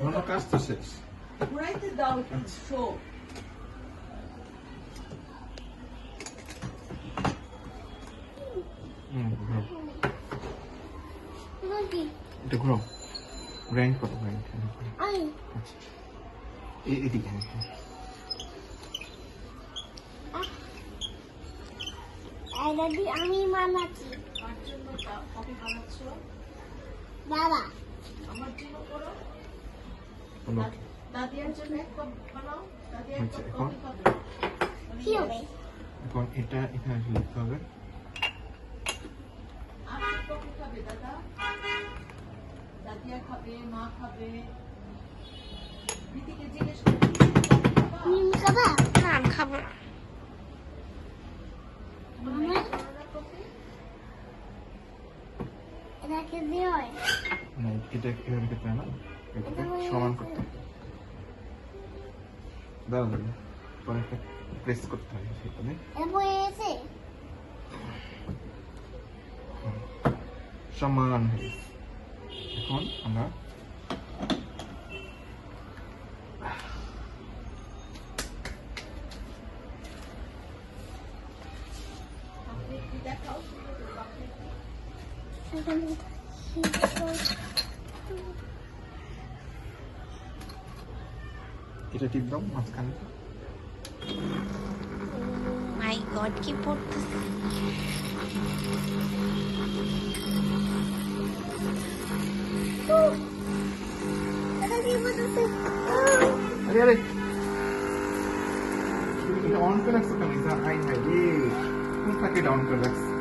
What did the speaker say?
ঘন কাজ তো শেষ। ঘুরাইতে দাও শো। এটা ঘুরো, গ্রাইন্ড করো, গ্রাইন্ড। আচ্ছা এদিকে আমি বানাচ্ছি। কার জন্য কফি বানাচ্ছ? বাবা আমার জন্য করো। দাদিয়ার জন্য এক কাপ বানাও। দাদিয়া এক কাপ কফি খাবে। কি হবে? এখন এটা এখানে লিখতে হবে। আর কফি খাবে দাদা? দাদিয়া খাবে, মা খাবে। দিদিকে জিজ্ঞেস করো, তুমি খাবা? না আমি খাবো না। এটাকে দিয়ে হয় না, এটা এভাবে খেতে হয় না, এটাকে সমান করতে হবে। দাঁড়া দাঁড়া, পরে একটা প্রেস করতে হবে সেখানে। এরপর এসে সমান হয়ে গেছে। এখন আমরা দেখাও। এটা টিপ দাও মাঝখানে। মাই গড কি পড়তেছে। আরে আরে এটা অন করে রাখছো কেন? আই হাই রে, কোন তাকে ডাউন করে রাখছো?